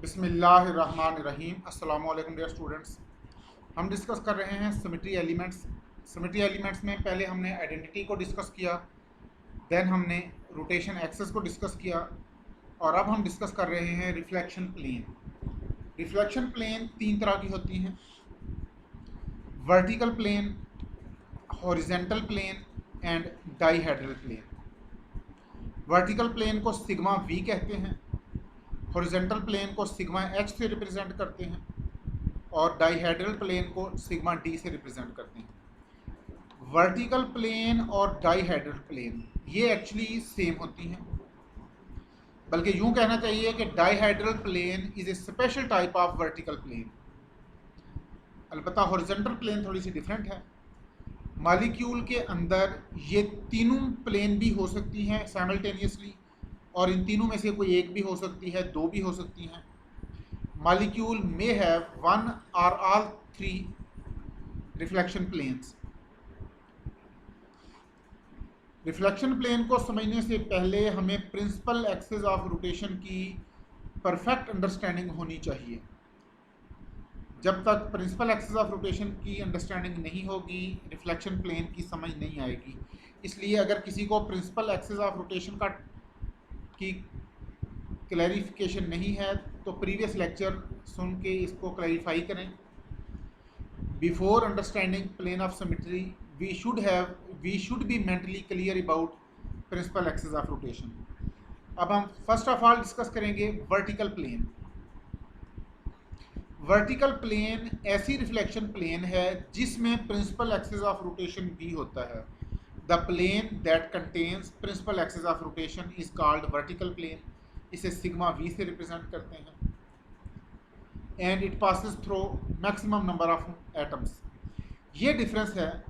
बिस्मिल्लाहिर्रहमानिर्रहीम। अस्सलाम वालेकुम डियर स्टूडेंट्स। हम डिस्कस कर रहे हैं सिमेट्री एलिमेंट्स। सिमेट्री एलिमेंट्स में पहले हमने आइडेंटिटी को डिस्कस किया, देन हमने रोटेशन एक्सेस को डिस्कस किया और अब हम डिस्कस कर रहे हैं रिफ्लेक्शन प्लेन। रिफ्लेक्शन प्लेन तीन तरह की होती हैं: vertical plane, horizontal plane and dihedral plane. Vertical plane को सिग्मा वी कहते हैं, हॉरिजेंटल प्लेन को सिग्मा एच से रिप्रेजेंट करते हैं और डाईहेड्रल प्लेन को सिग्मा डी से रिप्रेजेंट करते हैं। वर्टिकल प्लेन और डाईहेड्रल प्लेन ये एक्चुअली सेम होती हैं, बल्कि यूं कहना चाहिए कि dihedral plane is a special type of vertical plane. अलबत्ता हॉरिजेंटल प्लेन थोड़ी सी डिफरेंट है। मॉलिक्यूल के अंदर ये तीनों प्लेन भी हो सकती हैं साइमल्टेनियसली, और इन तीनों में से कोई एक भी हो सकती है, दो भी हो सकती हैं। Molecule may have one or all three reflection planes. Reflection plane को समझने से पहले हमें प्रिंसिपल एक्सिस ऑफ रोटेशन की परफेक्ट अंडरस्टैंडिंग होनी चाहिए। जब तक प्रिंसिपल एक्सिस ऑफ रोटेशन की अंडरस्टैंडिंग नहीं होगी, रिफ्लेक्शन प्लेन की समझ नहीं आएगी। इसलिए अगर किसी को प्रिंसिपल एक्सिस ऑफ रोटेशन की क्लैरिफिकेशन नहीं है तो प्रीवियस लेक्चर सुन के इसको क्लैरिफाई करें। Before understanding plane of symmetry we should be mentally clear about principal axis of rotation. अब हम फर्स्ट ऑफ ऑल डिस्कस करेंगे वर्टिकल प्लेन। वर्टिकल प्लेन ऐसी रिफ्लेक्शन प्लेन है जिसमें प्रिंसिपल एक्सिस ऑफ रोटेशन भी होता है। The plane that contains principal axis of rotation is called vertical plane. इसे सिग्मा वी से रिप्रेजेंट करते हैं and it passes through maximum number of atoms. ये डिफरेंस है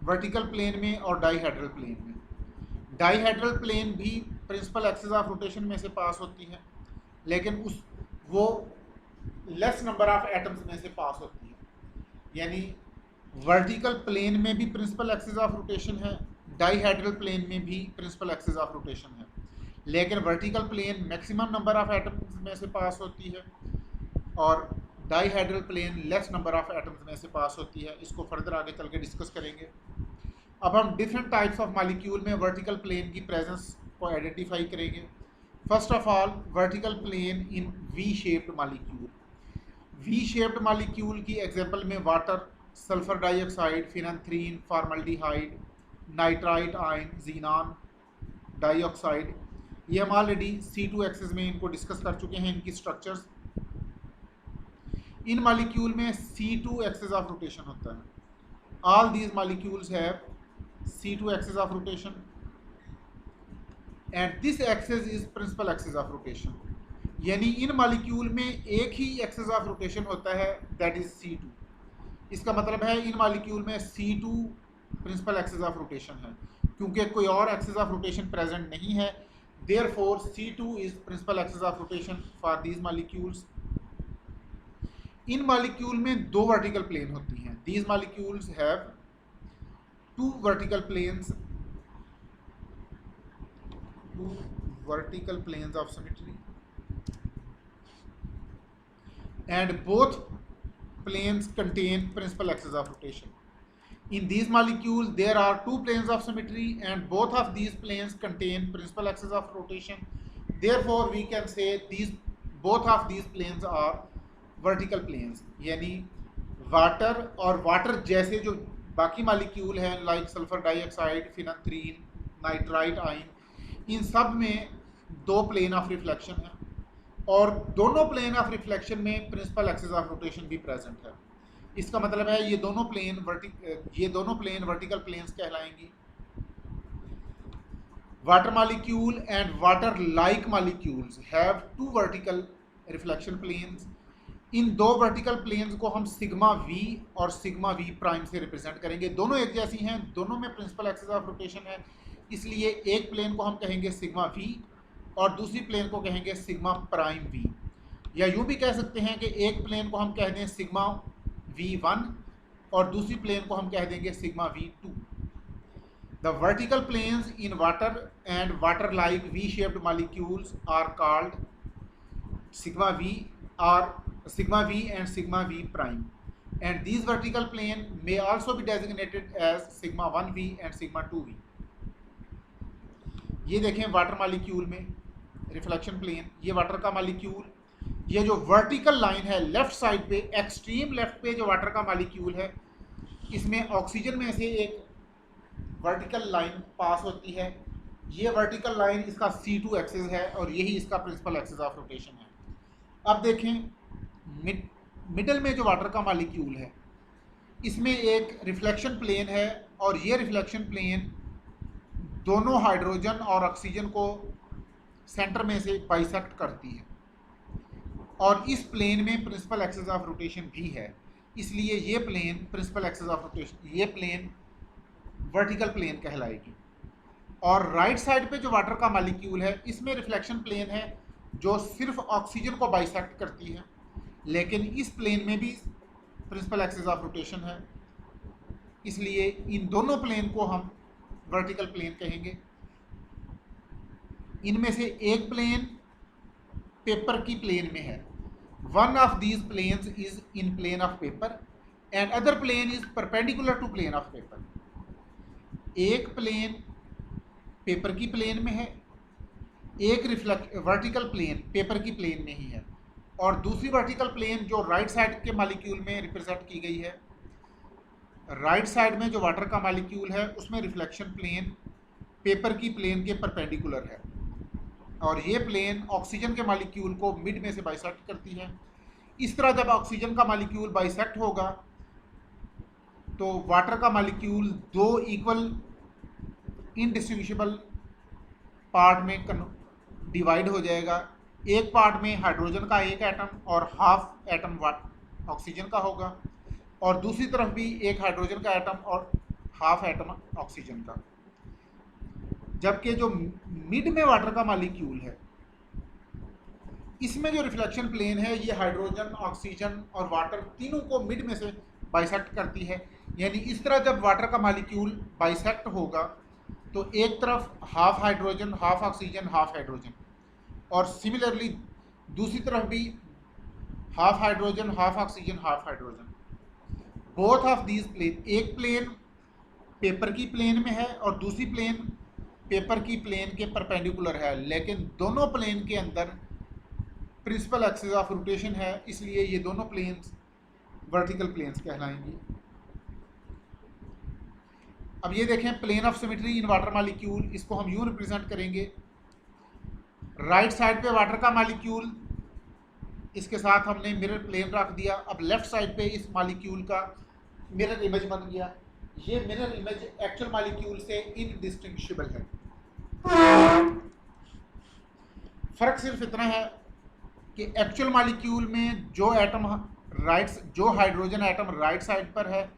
वर्टिकल प्लेन में और डाईहेड्रल प्लेन में। डाईहेड्रल प्लेन भी प्रिंसिपल एक्सिस ऑफ रोटेशन में से पास होती है, लेकिन वो लेस नंबर ऑफ एटम्स में से पास होती है। यानी वर्टिकल प्लेन में भी प्रिंसिपल एक्सिस ऑफ रोटेशन है, डाईहेड्रल प्लेन में भी प्रिंसिपल एक्सिस ऑफ रोटेशन है, लेकिन vertical plane maximum number of atoms में से पास होती है और dihedral plane less number of atoms में से पास होती है। इसको फर्दर आगे चल के डिस्कस करेंगे। अब हम डिफरेंट टाइप्स ऑफ मॉलिक्यूल में वर्टिकल प्लेन की प्रेजेंस को आइडेंटिफाई करेंगे। First of all vertical plane in V shaped molecule. V shaped molecule की एग्जांपल में water, sulphur dioxide, phenanthrene, formaldehyde, nitrite ion, xenon dioxide, ये हम ऑलरेडी C2 एक्सिस में इनको डिस्कस कर चुके हैं, इनकी स्ट्रक्चर्स। इन मॉलिक्यूल में C2 एक्सिस ऑफ रोटेशन होता है। All these molecules have C2 axis of rotation and this axis is principal axis of rotation. यानी इन मॉलिक्यूल में एक ही एक्सिस ऑफ रोटेशन होता है, दैट इज C2। इसका मतलब है इन मॉलिक्यूल में C2 principal axis of rotation है, क्योंकि कोई और एक्सिस ऑफ रोटेशन प्रेजेंट नहीं है। Therefore C2 is principal axis of rotation for these molecules. इन मॉलिक्यूल में दो वर्टिकल प्लेन होती हैं। These molecules have two vertical planes of symmetry and both planes contain principal axis of rotation. In these molecules there are two planes of symmetry and both of these planes contain principal axis of rotation. Therefore we can say both of these planes are vertical planes। यानी water और water जैसे जो बाकी molecule हैं like sulphur dioxide, phenanthrene, nitrite ion, इन सब में दो प्लेन ऑफ रिफ्लेक्शन है और दोनों प्लेन ऑफ रिफ्लेक्शन में प्रिंसिपल एक्सिस ऑफ रोटेशन भी प्रेजेंट है। इसका मतलब है ये दोनों प्लेन वर्टिकल प्लेन्स कहलाएंगी। Water molecule and water like molecules have two vertical reflection planes. इन दो वर्टिकल प्लेन्स को हम सिग्मा वी और सिग्मा वी प्राइम से रिप्रेजेंट करेंगे। दोनों एक जैसी हैं, दोनों में प्रिंसिपल एक्सिस ऑफ रोटेशन है, इसलिए एक प्लेन को हम कहेंगे सिग्मा वी और दूसरी प्लेन को कहेंगे सिग्मा प्राइम वी। या यूं भी कह सकते हैं कि एक प्लेन को हम कह दें सिग्मा V1 और दूसरी प्लेन को हम कह देंगे sigma V2। The vertical planes in water and water like V shaped molecules are called sigma v are sigma v and sigma v prime, and these vertical plane may also be designated as sigma 1v and sigma 2v. ये देखें water molecule में reflection plane, ये water का molecule, ये जो vertical line है left side पे, extreme left पे जो वाटर का मॉलिक्यूल है, इसमें ऑक्सीजन में से एक वर्टिकल लाइन पास होती है। ये वर्टिकल लाइन इसका C2 एक्सिस है और यही इसका प्रिंसिपल एक्सिस ऑफ रोटेशन है। अब देखें मिडल में जो वाटर का मॉलिक्यूल है, इसमें एक रिफ्लेक्शन प्लेन है और ये रिफ्लेक्शन प्लेन दोनों हाइड्रोजन और ऑक्सीजन को सेंटर में से बाइसेक्ट करती है, और इस प्लेन में प्रिंसिपल एक्सिस ऑफ रोटेशन भी है, इसलिए ये plane principal axis of rotation, ये प्लेन वर्टिकल प्लेन कहलाएगी। और राइट साइड पे जो वाटर का मॉलिक्यूल है, इसमें रिफ्लेक्शन प्लेन है जो सिर्फ ऑक्सीजन को बाइसेक्ट करती है, लेकिन इस प्लेन में भी प्रिंसिपल एक्सिस ऑफ रोटेशन है, इसलिए इन दोनों प्लेन को हम वर्टिकल प्लेन कहेंगे। इनमें से एक प्लेन पेपर की प्लेन में है, one of these planes is in plane of paper and other plane is perpendicular to plane of paper. एक प्लेन पेपर की प्लेन में है, एक वर्टिकल प्लेन पेपर की प्लेन में ही है, और दूसरी वर्टिकल प्लेन जो राइट साइड के मॉलिक्यूल में रिप्रेजेंट की गई है, राइट साइड में जो वाटर का मॉलिक्यूल है उसमें रिफ्लेक्शन प्लेन पेपर की प्लेन के परपेंडिकुलर है, और ये प्लेन ऑक्सीजन के मॉलिक्यूल को मिड में से बाइसेक्ट करती है। इस तरह जब ऑक्सीजन का मॉलिक्यूल बाइसेक्ट होगा तो वाटर का मॉलिक्यूल दो इक्वल इनडिस्टिंग्विशेबल पार्ट में डिवाइड हो जाएगा। एक पार्ट में हाइड्रोजन का एक एटम और हाफ एटम ऑक्सीजन का होगा, और दूसरी तरफ भी एक हाइड्रोजन का एटम और हाफ एटम ऑक्सीजन का। जबकि जो मिड में वाटर का मॉलिक्यूल है, इसमें जो रिफ्लेक्शन प्लेन है ये हाइड्रोजन, ऑक्सीजन और वाटर तीनों को मिड में से बाइसेक्ट करती है। यानी इस तरह जब वाटर का मॉलिक्यूल बाइसेक्ट होगा तो एक तरफ half hydrogen, half oxygen, half hydrogen, और सिमिलरली दूसरी तरफ भी half hydrogen, half oxygen, half hydrogen. Both of these plane, एक प्लेन पेपर की प्लेन में है और दूसरी प्लेन पेपर की प्लेन के परपेंडिकुलर है, लेकिन दोनों प्लेन के अंदर प्रिंसिपल एक्सिस ऑफ रोटेशन है, इसलिए ये दोनों प्लेन्स वर्टिकल प्लेन्स कहलाएंगी। अब ये देखें plane of symmetry in water molecule, इसको हम यूं रिप्रेजेंट करेंगे। राइट साइड पे वाटर का मॉलिक्यूल, इसके साथ हमने मिरर प्लेन रख दिया। अब लेफ्ट साइड पे इस मॉलिक्यूल का मिरर इमेज बन गया। ये मिरर इमेज एक्चुअल मॉलिक्यूल से इनडिस्टिंग्विशेबल है। फर्क सिर्फ इतना है कि एक्चुअल मॉलिक्यूल में जो हाइड्रोजन एटम राइट साइड पर है,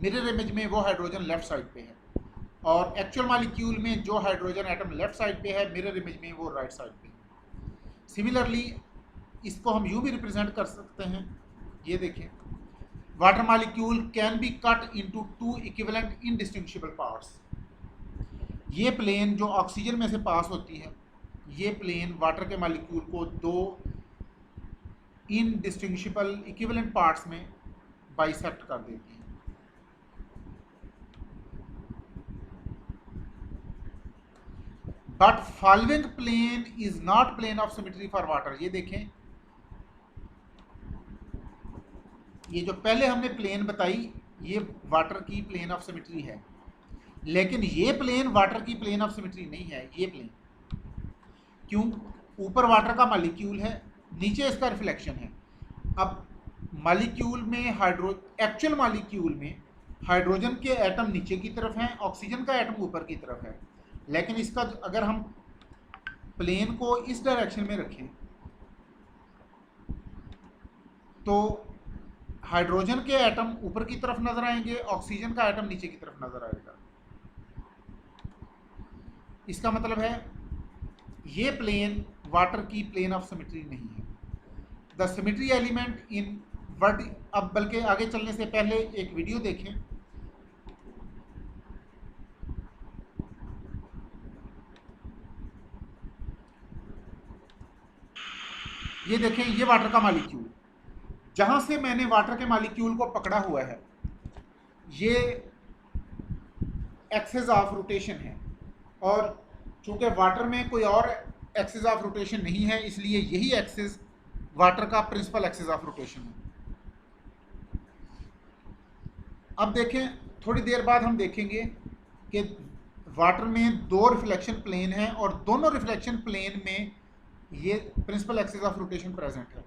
मिरर इमेज में वो हाइड्रोजन लेफ्ट साइड पे है, और एक्चुअल मॉलिक्यूल में जो हाइड्रोजन एटम लेफ्ट साइड पे है, मिरर इमेज में वो राइट साइड पे है। सिमिलरली इसको हम यूं भी रिप्रेजेंट कर सकते हैं। ये देखें, water molecule can be cut into two equivalent indistinguishable parts. ये प्लेन जो ऑक्सीजन में से पास होती है, ये प्लेन वाटर के मॉलिक्यूल को दो इनडिस्टिंग्विशेबल इक्विवेलेंट पार्ट्स में बाइसेक्ट कर देती है। But following plane is not plane of symmetry for water. ये देखें, ये जो पहले हमने प्लेन बताई ये वाटर की प्लेन ऑफ सिमेट्री है, लेकिन ये प्लेन वाटर की प्लेन ऑफ सिमेट्री नहीं है। ये प्लेन क्यों? ऊपर वाटर का मॉलिक्यूल है, नीचे इसका रिफ्लेक्शन है। अब मॉलिक्यूल में एक्चुअल मॉलिक्यूल में हाइड्रोजन के एटम नीचे की तरफ हैं, ऑक्सीजन का एटम ऊपर की तरफ है, लेकिन इसका अगर हम प्लेन को इस डायरेक्शन में रखें तो हाइड्रोजन के एटम ऊपर की तरफ नजर आएंगे, ऑक्सीजन का एटम नीचे की तरफ नजर आएगा। इसका मतलब है ये प्लेन वाटर की प्लेन ऑफ सिमेट्री नहीं है। द सिमेट्री एलिमेंट इन अब बल्कि आगे चलने से पहले एक वीडियो देखें। ये देखें, ये वाटर का मॉलिक्यूल, जहां से मैंने वाटर के मॉलिक्यूल को पकड़ा हुआ है, ये एक्सिस ऑफ रोटेशन है, और चूंकि वाटर में कोई और एक्सिस ऑफ रोटेशन नहीं है, इसलिए यही एक्सिस वाटर का प्रिंसिपल एक्सिस ऑफ रोटेशन है। अब देखें, थोड़ी देर बाद हम देखेंगे कि वाटर में दो रिफ्लेक्शन प्लेन हैं और दोनों रिफ्लेक्शन प्लेन में ये principal axis of rotation present है।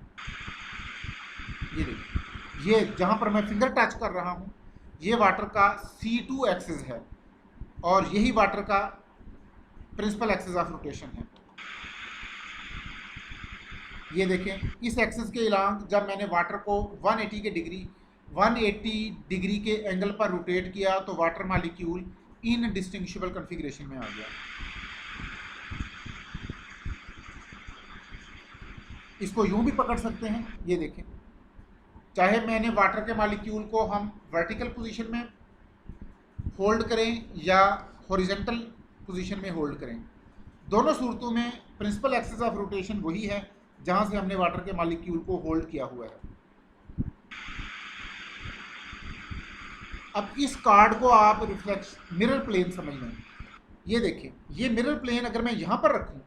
ये देखिए, ये जहां पर मैं फिंगर टच कर रहा हूं, ये वाटर का C2 एक्सिस है और यही वाटर का प्रिंसिपल एक्सिस ऑफ रोटेशन है। ये देखें, इस एक्सिस के अलोंग जब मैंने वाटर को 180 डिग्री के एंगल पर रोटेट किया तो वाटर मॉलिक्यूल इनडिस्टिंग्विशेबल कॉन्फ़िगरेशन में आ गया। इसको यूं भी पकड़ सकते हैं, ये देखें, चाहे मैंने वाटर के मॉलिक्यूल को हम वर्टिकल पोजीशन में होल्ड करें या हॉरिजॉन्टल पोजीशन में होल्ड करें, दोनों सूरतों में प्रिंसिपल एक्सिस ऑफ रोटेशन वही है जहां से हमने वाटर के मॉलिक्यूल को होल्ड किया हुआ है। अब इस कार्ड को आप मिरर प्लेन समझ लें। ये देखिए, ये मिरर प्लेन अगर मैं यहाँ पर रखूँ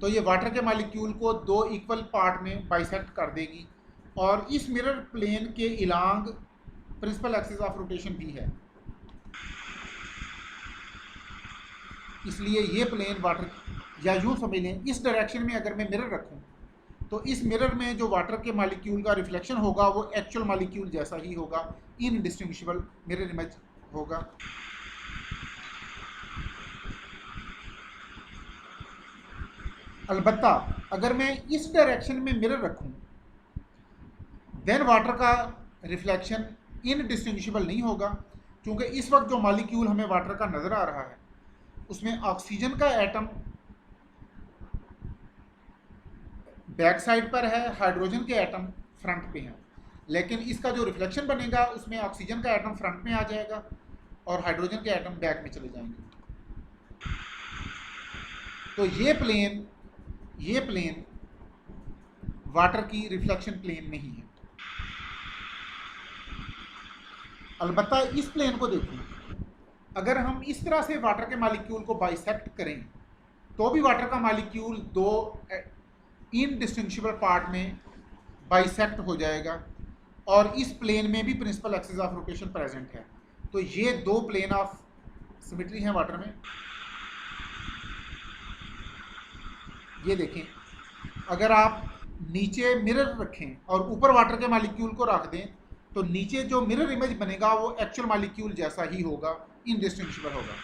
तो ये वाटर के मॉलिक्यूल को दो इक्वल पार्ट में बाइसेक्ट कर देगी, और इस मिरर प्लेन के इलांग प्रिंसिपल एक्सिस ऑफ रोटेशन भी है, इसलिए ये प्लेन वाटर, या यूँ समझ लें, इस डायरेक्शन में अगर मैं मिरर रखूँ तो इस मिरर में जो वाटर के मॉलिक्यूल का रिफ्लेक्शन होगा वो एक्चुअल मॉलिक्यूल जैसा ही होगा, इनडिस्टिंग्विशेबल मिरर इमेज होगा। अलबत्ता अगर मैं इस डायरेक्शन में मिरर रखूं, देन वाटर का रिफ्लेक्शन इनडिस्टिंग्विशेबल नहीं होगा, क्योंकि इस वक्त जो मॉलिक्यूल हमें वाटर का नज़र आ रहा है उसमें ऑक्सीजन का एटम बैक साइड पर है, हाइड्रोजन के एटम फ्रंट पे हैं, लेकिन इसका जो रिफ्लेक्शन बनेगा उसमें ऑक्सीजन का एटम फ्रंट में आ जाएगा और हाइड्रोजन के एटम बैक में चले जाएंगे। तो ये प्लेन वाटर की रिफ्लेक्शन प्लेन नहीं है। अलबत्ता इस प्लेन को देखें, अगर हम इस तरह से वाटर के मॉलिक्यूल को बाइसेक्ट करें तो भी वाटर का मॉलिक्यूल दो इनडिस्टिंग्विशेबल पार्ट में बाइसेक्ट हो जाएगा, और इस प्लेन में भी principal axis of rotation present है। तो ये दो प्लेन ऑफ सिमेट्री हैं वाटर में। ये देखें, अगर आप नीचे मिरर रखें और ऊपर वाटर के मॉलिक्यूल को रख दें तो नीचे जो मिरर इमेज बनेगा वो एक्चुअल मॉलिक्यूल जैसा ही होगा, इनडिस्टिंग्विशेबल होगा।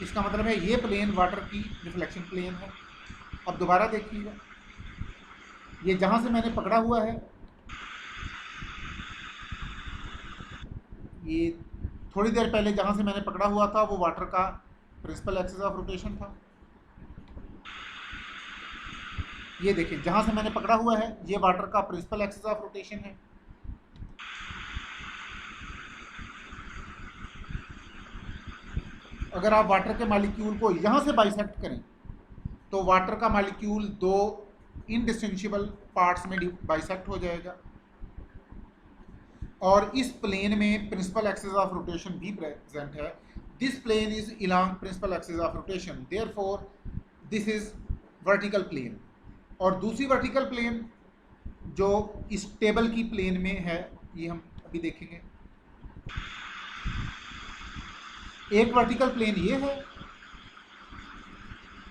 इसका मतलब है ये प्लेन वाटर की रिफ्लेक्शन प्लेन है। अब दोबारा देखिएगा, ये जहां से मैंने पकड़ा हुआ है, ये थोड़ी देर पहले जहां से मैंने पकड़ा हुआ था वो वाटर का प्रिंसिपल एक्सिस ऑफ रोटेशन था। ये देखिए, जहां से मैंने पकड़ा हुआ है ये वाटर का प्रिंसिपल एक्सिस ऑफ रोटेशन है। अगर आप वाटर के मॉलिक्यूल को यहां से बाइसेक्ट करें तो वाटर का मॉलिक्यूल दो इनडिस्टिंग्विशेबल पार्ट्स में बाइसेक्ट हो जाएगा, और इस प्लेन में प्रिंसिपल एक्सिस ऑफ रोटेशन भी प्रेजेंट है। This plane is along principal axis of rotation, therefore this is vertical plane. और दूसरी वर्टिकल प्लेन जो इस टेबल की प्लेन में है, ये हम अभी देखेंगे। एक वर्टिकल प्लेन ये है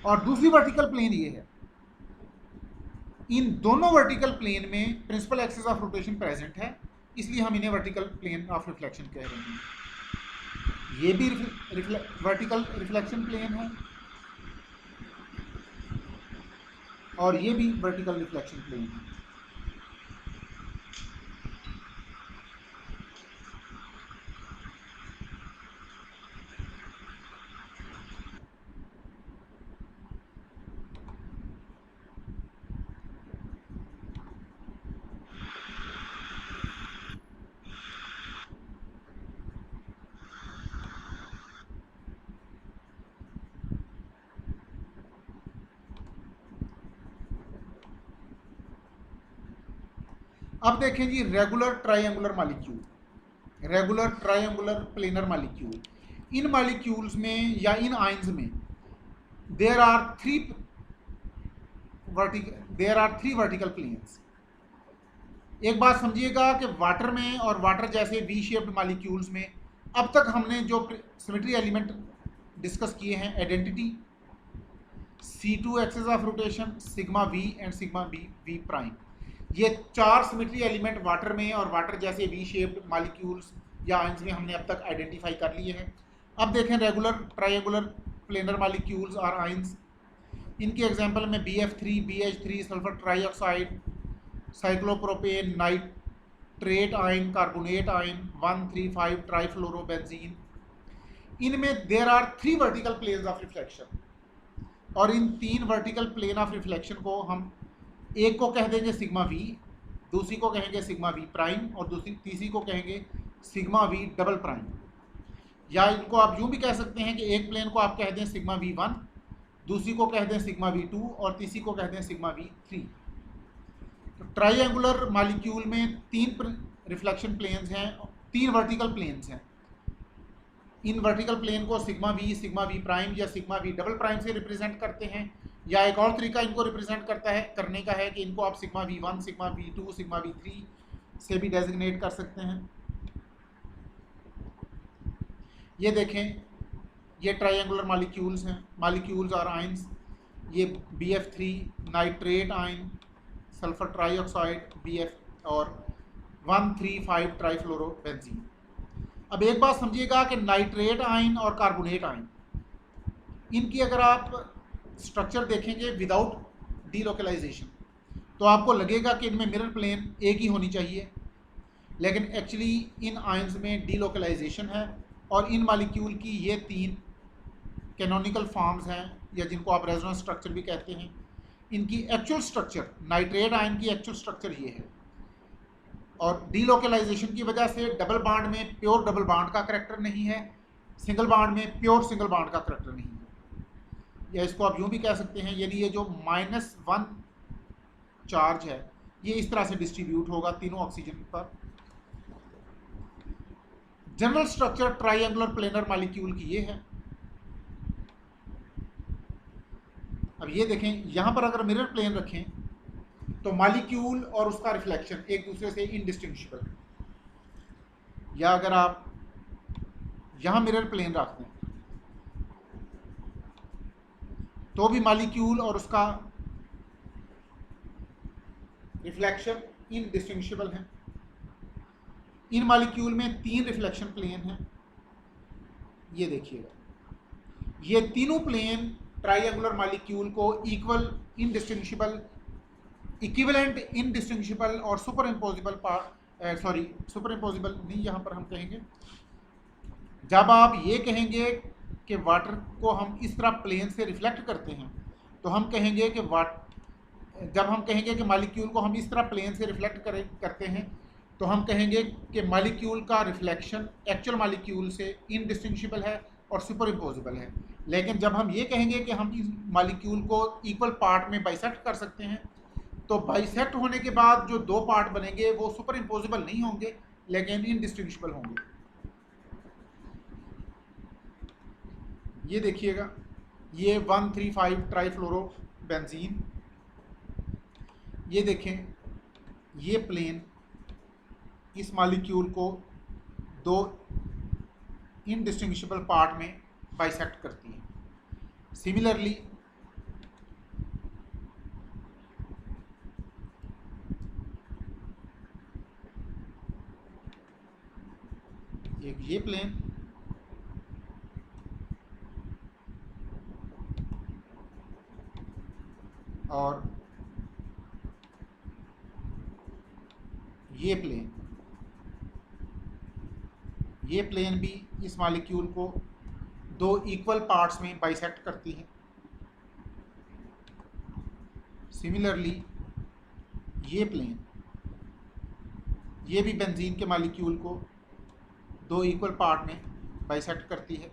और दूसरी वर्टिकल प्लेन ये है। इन दोनों वर्टिकल प्लेन में principal axis of rotation present है, इसलिए हम इन्हें वर्टिकल प्लेन ऑफ रिफ्लेक्शन कह रहे हैं। ये भी वर्टिकल रिफ्लेक्शन प्लेन है और ये भी वर्टिकल रिफ्लेक्शन प्लेन है। अब देखें जी regular triangular molecule, regular triangular planar molecule. इन मॉलिक्यूल्स में या इन आयंस में there are three vertical planes. एक बात समझिएगा कि वाटर में और वाटर जैसे वी शेप्ड मॉलिक्यूल्स में अब तक हमने जो सिमेट्री एलिमेंट डिस्कस किए हैं, identity, C2 axis of rotation, sigma V and sigma B V prime, ये चार सिमेट्री एलिमेंट वाटर में और वाटर जैसे वी शेप्ड मॉलिक्यूल्स या आयंस में हमने अब तक आइडेंटिफाई कर लिए हैं। अब देखें रेगुलर ट्रायंगुलर प्लेनर मॉलिक्यूल्स और आयंस। इनके एग्जांपल में BF3, BH3, sulphur trioxide, cyclopropane, nitrate ion, carbonate ion, 1,3,5 trifluorobenzene. इनमें there are three vertical planes of reflection, और इन तीन वर्टिकल प्लेन ऑफ रिफ्लेक्शन को हम एक को कह देंगे सिग्मा वी, दूसरी को कहेंगे सिग्मा वी प्राइम, और तीसरी को कहेंगे सिग्मा वी डबल प्राइम। या इनको आप यूं भी कह सकते हैं कि एक प्लेन को आप कह दें सिग्मा वी वन, दूसरी को कह दें सिग्मा वी टू, और तीसरी को कह दें सिग्मा वी थ्री। तो ट्रायंगुलर मॉलिक्यूल में तीन रिफ्लेक्शन प्लेन्स हैं, तीन वर्टिकल प्लेन्स हैं। इन वर्टिकल प्लेन को सिग्मा वी प्राइम या सिग्मा वी डबल प्राइम से रिप्रेजेंट करते हैं, या एक और तरीका इनको रिप्रेजेंट करने का है कि इनको आप sigma V one, sigma V two, sigma V three से भी डेजिग्नेट कर सकते हैं। ये देखें, ये ट्रायंगुलर मॉलिक्यूल्स हैं, मॉलिक्यूल्स और आयंस। ये BF3 nitrate ion, sulphur trioxide BF, और 1,3,5 ट्राईफ्लोरोबेंजीन। अब एक बात समझिएगा कि नाइट्रेट आयन और कार्बोनेट आयन, इनकी अगर आप स्ट्रक्चर देखेंगे विदाउट डीलोकलाइजेशन तो आपको लगेगा कि इनमें मिरर प्लेन एक ही होनी चाहिए, लेकिन एक्चुअली इन आयंस में डीलोकलाइजेशन है, और इन मॉलिक्यूल की ये तीन कैनोनिकल फॉर्म्स हैं, या जिनको आप रेजोनेंस स्ट्रक्चर भी कहते हैं। इनकी एक्चुअल स्ट्रक्चर, नाइट्रेट आयन की एक्चुअल स्ट्रक्चर ये है, और डीलोकलाइजेशन की वजह से डबल बॉन्ड में प्योर डबल बॉन्ड का करैक्टर नहीं है, सिंगल बॉन्ड में प्योर सिंगल बॉन्ड का करैक्टर नहीं है। या इसको आप यूं भी कह सकते हैं, यानी ये जो -1 चार्ज है ये इस तरह से डिस्ट्रीब्यूट होगा तीनों ऑक्सीजन पर। General structure triangular planar molecule की ये है। अब ये देखें, यहां पर अगर मिरर प्लेन रखें तो मॉलिक्यूल और उसका रिफ्लेक्शन एक दूसरे से इनडिस्टिंग्विशेबल है। या अगर आप यहां मिरर प्लेन रख दें तो भी मॉलिक्यूल और उसका रिफ्लेक्शन इनडिस्टिंग्विशेबल है। इन मॉलिक्यूल में तीन रिफ्लेक्शन प्लेन हैं। ये देखिएगा, ये तीनों प्लेन ट्रायंगुलर मॉलिक्यूल को इक्वल, इनडिस्टिंग्विशेबल, इक्विवेलेंट, इनडिस्टिंग्विशेबल और सुपर इम्पोजिबल सुपर इम्पोजिबल नहीं, यहाँ पर हम कहेंगे जब आप ये कहेंगे कि वाटर को हम इस तरह प्लेन से रिफ्लेक्ट करते हैं तो हम कहेंगे कि जब हम कहेंगे कि मॉलिक्यूल को हम इस तरह प्लेन से रिफ्लेक्ट करते हैं तो हम कहेंगे कि मॉलिक्यूल का रिफ्लेक्शन एक्चुअल मॉलिक्यूल से इनडिस्टिंग्विशेबल है और सुपर इम्पोजिबल है। लेकिन जब हम ये कहेंगे कि हम इस मॉलिक्यूल को इक्वल पार्ट में बाइसेक्ट कर सकते हैं तो बाइसेक्ट होने के बाद जो दो पार्ट बनेंगे वो सुपर इम्पोजिबल नहीं होंगे लेकिन इनडिस्टिंग्विशेबल होंगे। ये देखिएगा, ये 1,3,5 ट्राईफ्लोरोबेंजीन। ये देखें, ये प्लेन इस मॉलिक्यूल को दो इनडिस्टिंग्विशेबल पार्ट में बाइसेक्ट करती है। सिमिलरली एक ये प्लेन और ये प्लेन भी इस मॉलिक्यूल को दो इक्वल पार्ट्स में बाइसेक्ट करती है। सिमिलरली ये प्लेन, ये भी बेंजीन के मॉलिक्यूल को दो इक्वल पार्ट में बाइसेक्ट करती है।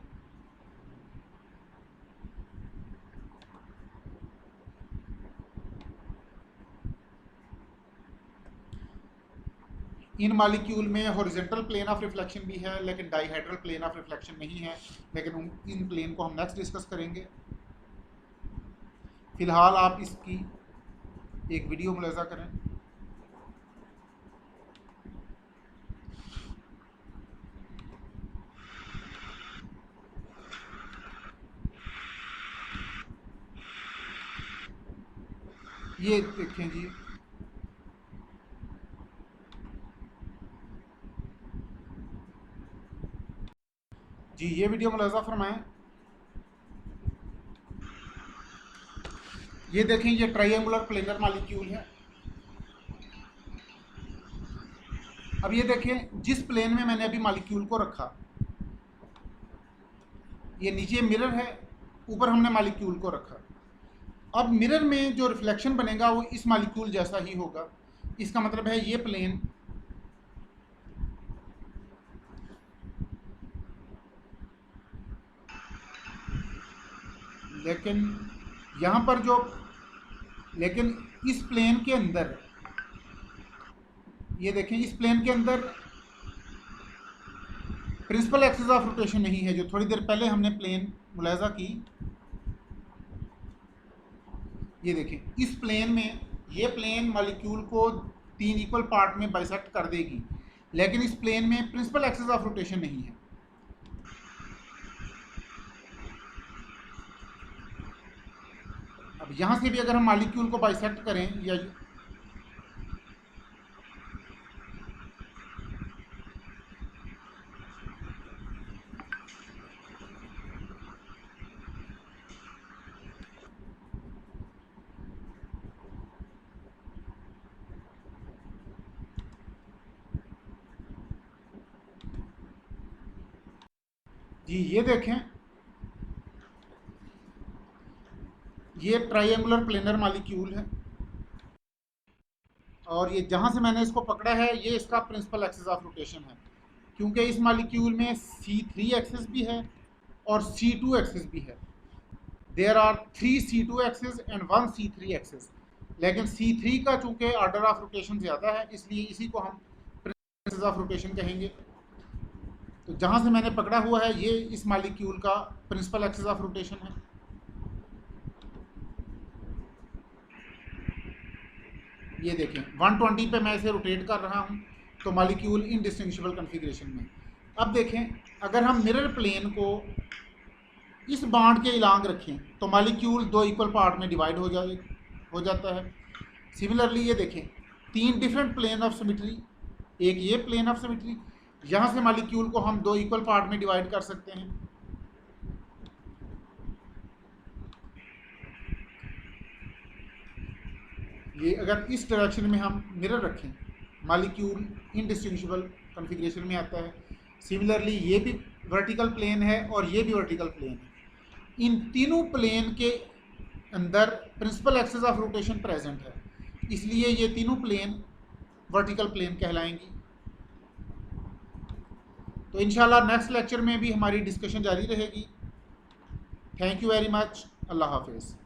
इन मॉलिक्यूल में हॉरिजॉन्टल प्लेन ऑफ रिफ्लेक्शन भी है लेकिन डाइहेड्रल प्लेन ऑफ रिफ्लेक्शन नहीं है, लेकिन इन प्लेन को हम नेक्स्ट डिस्कस करेंगे। फिलहाल आप इसकी एक वीडियो मुलाजा करें। ये देखें जी, ये वीडियो मुलाजा फरमाएं। ये देखें, ये ट्रायंगुलर प्लेनर मॉलिक्यूल है। अब ये देखें, जिस प्लेन में मैंने अभी मॉलिक्यूल को रखा, ये नीचे मिरर है, ऊपर हमने मॉलिक्यूल को रखा। अब मिरर में जो रिफ्लेक्शन बनेगा वो इस मॉलिक्यूल जैसा ही होगा। इसका मतलब है ये प्लेन लेकिन यहाँ पर जो लेकिन इस प्लेन के अंदर, ये देखें, इस प्लेन के अंदर प्रिंसिपल एक्सिस ऑफ रोटेशन नहीं है, जो थोड़ी देर पहले हमने प्लेन मुलाजा की। ये देखें, इस प्लेन में ये प्लेन मॉलिक्यूल को 3 इक्वल पार्ट में बाइसेक्ट कर देगी, लेकिन इस प्लेन में प्रिंसिपल एक्सिस ऑफ रोटेशन नहीं है। अब यहां से भी अगर हम मॉलिक्यूल को बाइसेक्ट करें या जी, ये देखें, ये ट्रायंगुलर प्लेनर मॉलिक्यूल है और ये जहां से मैंने इसको पकड़ा है ये इसका प्रिंसिपल एक्सिस ऑफ रोटेशन है, क्योंकि इस मॉलिक्यूल में C3 एक्सिस भी है और C2 एक्सिस भी है। There are 3 C2 axis and 1 C3 axis, लेकिन C3 का चूंकि ऑर्डर ऑफ रोटेशन ज़्यादा है इसलिए इसी को हम प्रिंसिपल एक्सिस ऑफ रोटेशन कहेंगे। तो जहां से मैंने पकड़ा हुआ है ये इस मॉलिक्यूल का प्रिंसिपल एक्सिस ऑफ रोटेशन है। ये देखें, 120 पे मैं इसे रोटेट कर रहा हूं तो मॉलिक्यूल इनडिस्टिंग्विशेबल कॉन्फ़िगरेशन में। अब देखें, अगर हम मिरर प्लेन को इस बाउंड के इलांग रखें तो मॉलिक्यूल 2 इक्वल पार्ट में डिवाइड हो जाता है। सिमिलरली ये देखें, 3 डिफरेंट प्लेन ऑफ सिमेट्री, एक ये प्लेन ऑफ सिमेट्री, यहाँ से मॉलिक्यूल को हम 2 इक्वल पार्ट में डिवाइड कर सकते हैं। ये अगर इस डायरेक्शन में हम मिरर रखें, मॉलिक्यूल इनडिस्टिंग्विशेबल कॉन्फ़िगरेशन में आता है। सिमिलरली ये भी वर्टिकल प्लेन है और ये भी वर्टिकल प्लेन है। इन तीनों प्लेन के अंदर principal axis of rotation present है, इसलिए ये तीनों प्लेन वर्टिकल प्लेन कहलाएंगी। तो इंशाल्लाह नेक्स्ट लेक्चर में भी हमारी डिस्कशन जारी रहेगी। Thank you very much. अल्लाह हाफिज़।